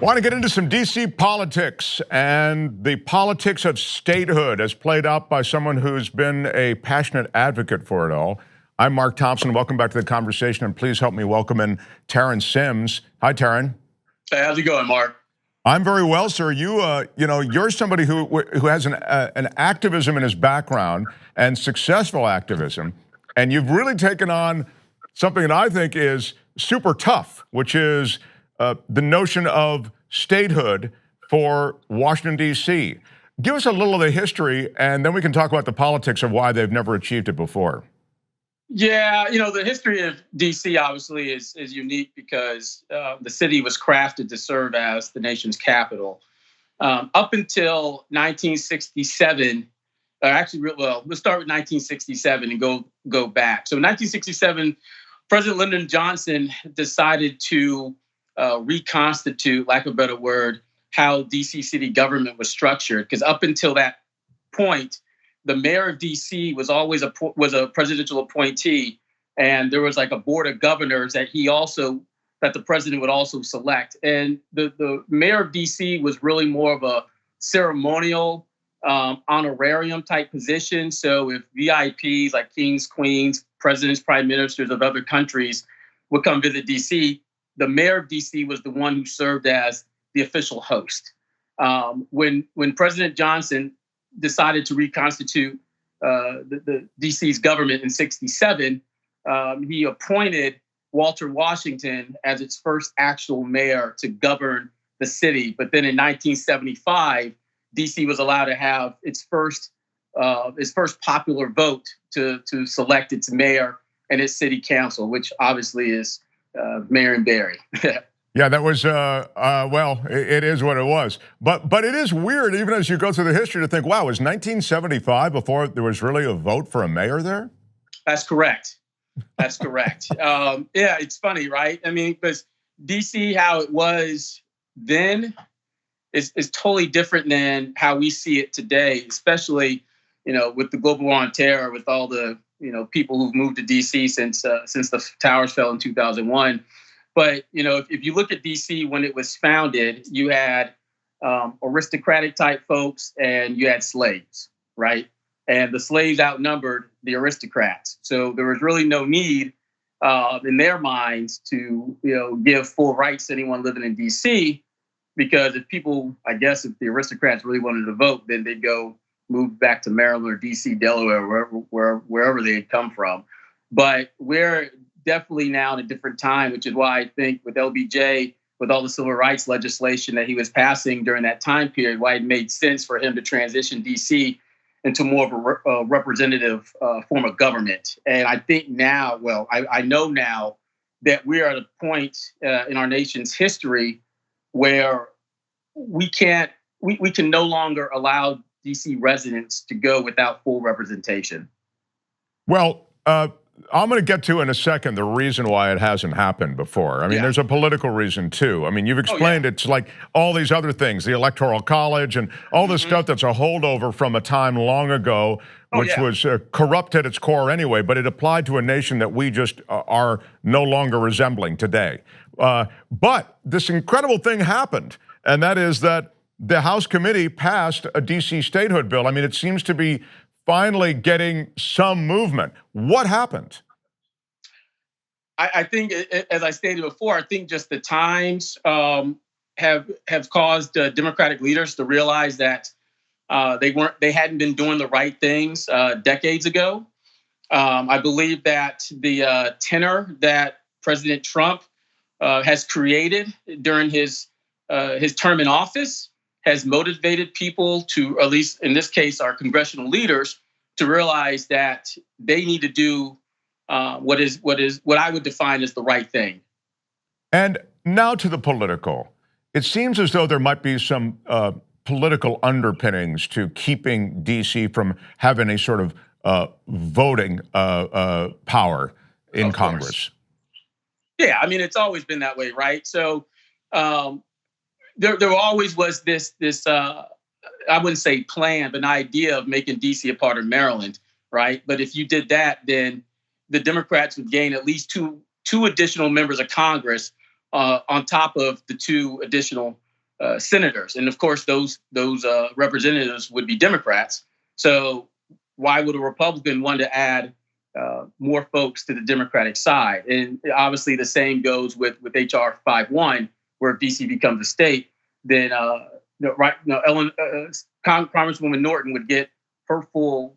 Want to get into some DC politics and the politics of statehood as played out by someone who's been a passionate advocate for it all. I'm Mark Thompson. Welcome back to the conversation, and please help me welcome in Taryn Sims. Hi, Taryn. Hey, how's it going, Mark? I'm very well, sir. You're somebody who has an activism in his background and successful activism, and you've really taken on something that I think is super tough, which is the notion of statehood for Washington, D.C. Give us a little of the history, and then we can talk about the politics of why they've never achieved it before. Yeah, the history of D.C. obviously is unique because the city was crafted to serve as the nation's capital. Up until 1967, let's start with 1967 and go back. So in 1967, President Lyndon Johnson decided to reconstitute, lack of a better word, how DC city government was structured. Because up until that point, the mayor of DC was always a presidential appointee, and there was like a board of governors that the president would also select. And the mayor of DC was really more of a ceremonial honorarium type position. So if VIPs like kings, queens, presidents, prime ministers of other countries would come visit DC, the mayor of DC was the one who served as the official host. When President Johnson decided to reconstitute the DC's government in '67, he appointed Walter Washington as its first actual mayor to govern the city. But then in 1975, DC was allowed to have its first popular vote to select its mayor and its city council, which obviously is Mayor and Barry. Yeah, that was, it is what it was. But it is weird, even as you go through the history, to think, wow, it was 1975 before there was really a vote for a mayor there? That's correct. That's correct. Yeah, it's funny, right? I mean, because DC, how it was then is totally different than how we see it today, especially, with the global war on terror, with all the, people who've moved to DC since the towers fell in 2001. But, if you look at DC when it was founded, you had aristocratic type folks and you had slaves, right? And the slaves outnumbered the aristocrats. So there was really no need in their minds to, give full rights to anyone living in DC, because if the aristocrats really wanted to vote, then they'd go move back to Maryland or DC, Delaware, wherever they had come from. But we're definitely now in a different time, which is why I think with LBJ, with all the civil rights legislation that he was passing during that time period, why it made sense for him to transition DC into more of a representative form of government. And I think now, I know now that we are at a point in our nation's history where we can no longer allow DC residents to go without full representation. Well, I'm going to get to in a second the reason why it hasn't happened before. I mean, There's a political reason too. I mean, you've explained It's like all these other things, the Electoral College and all this stuff that's a holdover from a time long ago, which was corrupt at its core anyway, but it applied to a nation that we just are no longer resembling today. But this incredible thing happened, and that is that the House committee passed a DC statehood bill. I mean, it seems to be finally getting some movement. What happened? I think, as I stated before, I think just the times have caused Democratic leaders to realize that they hadn't been doing the right things decades ago. I believe that the tenor that President Trump has created during his term in office has motivated people to, at least in this case, our congressional leaders, to realize that they need to do what I would define as the right thing. And now to the political. It seems as though there might be some political underpinnings to keeping DC from having a sort of voting power in Congress. Yeah, I mean, it's always been that way, right? So there always was this I wouldn't say plan, but an idea of making DC a part of Maryland, right? But if you did that, then the Democrats would gain at least two additional members of Congress on top of the two additional senators, and of course those representatives would be Democrats. So why would a Republican want to add more folks to the Democratic side? And obviously the same goes with HR 51, where if DC becomes a state, then Congresswoman Norton would get her full,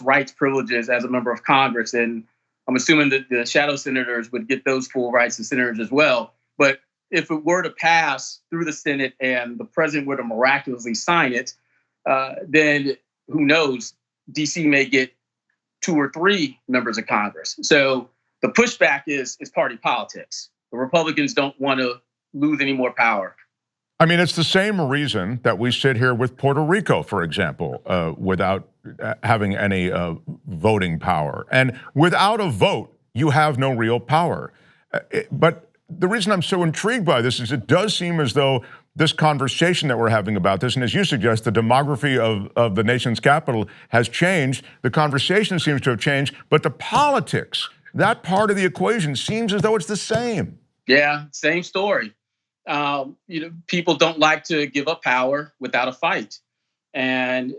rights, privileges as a member of Congress, and I'm assuming that the shadow senators would get those full rights as senators as well. But if it were to pass through the Senate and the president were to miraculously sign it, then who knows? DC may get 2 or 3 members of Congress. So the pushback is party politics. The Republicans don't want to lose any more power. I mean, it's the same reason that we sit here with Puerto Rico, for example, without having any voting power. And without a vote, you have no real power. But the reason I'm so intrigued by this is it does seem as though this conversation that we're having about this, and as you suggest, the demography of the nation's capital has changed. The conversation seems to have changed, but the politics, that part of the equation seems as though it's the same. Yeah, same story. People don't like to give up power without a fight, and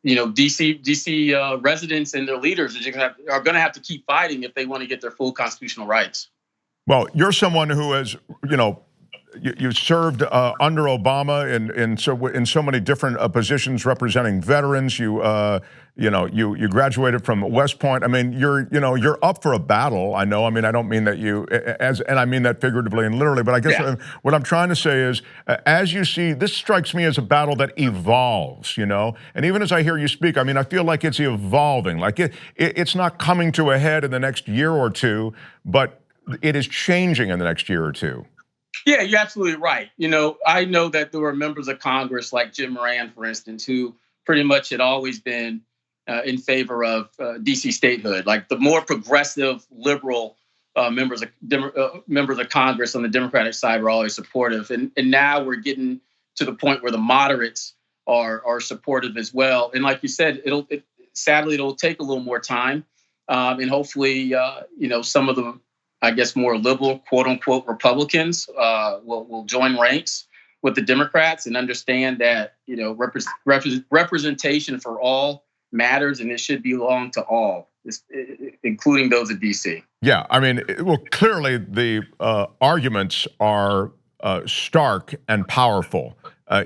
DC residents and their leaders are going to have to keep fighting if they want to get their full constitutional rights. Well, you're someone who has, you served under Obama in so many different positions representing veterans. You graduated from West Point. I mean, you're up for a battle. I know. I mean, I don't mean that and I mean that figuratively and literally. But I guess what I'm trying to say is, as you see, this strikes me as a battle that evolves. And even as I hear you speak, I mean, I feel like it's evolving. Like it's not coming to a head in the next year or two, but it is changing in the next year or two. Yeah, you're absolutely right. I know that there were members of Congress like Jim Moran, for instance, who pretty much had always been in favor of DC statehood. Like the more progressive, liberal members of Congress on the Democratic side were always supportive. And now we're getting to the point where the moderates are supportive as well. And like you said, sadly, it'll take a little more time. And hopefully, some of the more liberal, quote unquote, Republicans will join ranks with the Democrats and understand that, representation for all matters and it should belong to all, including those of DC. Yeah, I mean, clearly the arguments are stark and powerful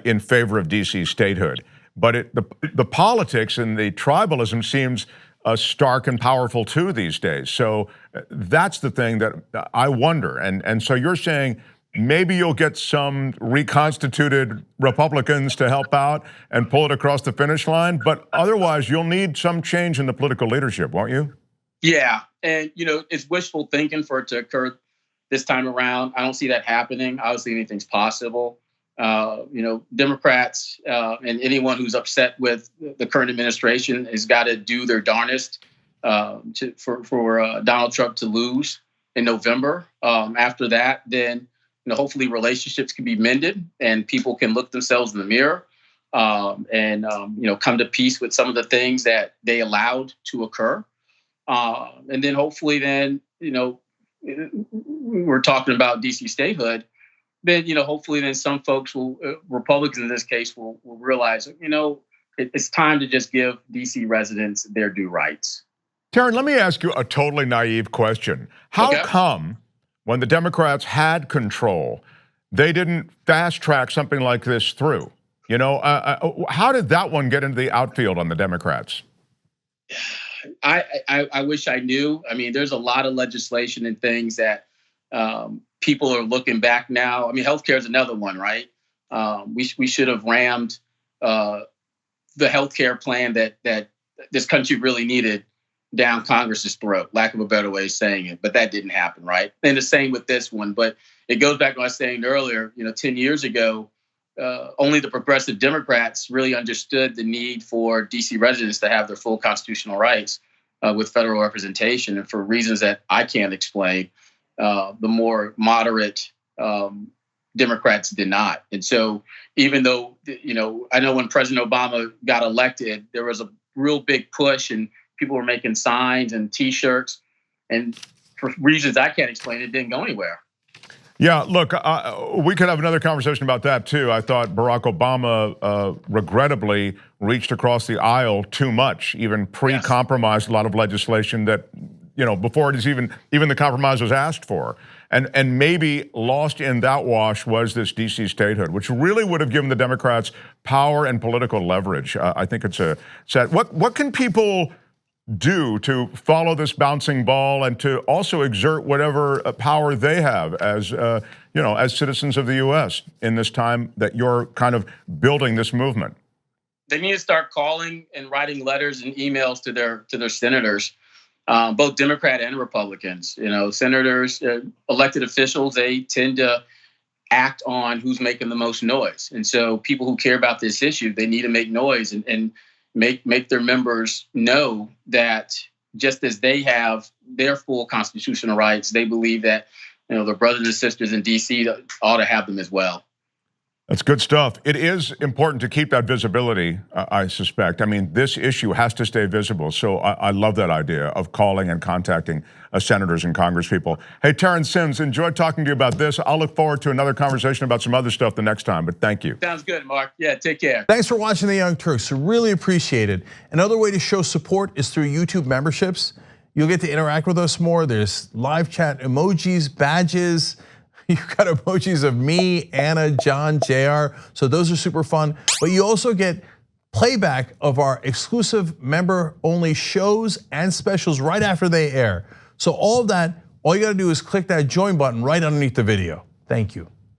in favor of DC statehood. But the politics and the tribalism seems stark and powerful too these days. So that's the thing that I wonder. And so you're saying maybe you'll get some reconstituted Republicans to help out and pull it across the finish line, but otherwise you'll need some change in the political leadership, won't you? Yeah, and it's wishful thinking for it to occur this time around. I don't see that happening. Obviously, anything's possible. Democrats and anyone who's upset with the current administration has got to do their darnest for Donald Trump to lose in November. After that, then hopefully relationships can be mended and people can look themselves in the mirror and come to peace with some of the things that they allowed to occur. And then hopefully then, we're talking about DC statehood. Then, hopefully then some folks Republicans in this case will realize, it's time to just give DC residents their due rights. Taryn, let me ask you a totally naive question. How come when the Democrats had control, they didn't fast track something like this through? How did that one get into the outfield on the Democrats? I wish I knew. I mean, there's a lot of legislation and things that people are looking back now. I mean, healthcare is another one, right? We should have rammed the healthcare plan that this country really needed down Congress's throat, lack of a better way of saying it, but that didn't happen, right? And the same with this one, but it goes back to what I was saying earlier, 10 years ago, only the progressive Democrats really understood the need for DC residents to have their full constitutional rights with federal representation. And for reasons that I can't explain, the more moderate Democrats did not. And so even though, I know when President Obama got elected, there was a real big push and people were making signs and T-shirts. And for reasons I can't explain, it didn't go anywhere. Yeah, look, we could have another conversation about that too. I thought Barack Obama regrettably reached across the aisle too much, even pre-compromised a lot of legislation that, before it is even the compromise was asked for. And maybe lost in that wash was this DC statehood, which really would have given the Democrats power and political leverage. I think it's a set. What can people do to follow this bouncing ball and to also exert whatever power they have as as citizens of the U.S. in this time that you're kind of building this movement? They need to start calling and writing letters and emails to their senators, both Democrat and Republicans. Senators, elected officials, they tend to act on who's making the most noise, and so people who care about this issue, they need to make noise and make their members know that just as they have their full constitutional rights, they believe that their brothers and sisters in DC ought to have them as well. That's good stuff. It is important to keep that visibility, I suspect. I mean, this issue has to stay visible. So I love that idea of calling and contacting senators and congresspeople. Hey, Terrence Sims, enjoyed talking to you about this. I'll look forward to another conversation about some other stuff the next time, but thank you. Sounds good, Mark. Yeah, take care. Thanks for watching The Young Turks. Really appreciate it. Another way to show support is through YouTube memberships. You'll get to interact with us more. There's live chat emojis, badges. You've got emojis of me, Anna, John, JR. So those are super fun. But you also get playback of our exclusive member-only shows and specials right after they air. So all of that, all you gotta do is click that join button right underneath the video. Thank you.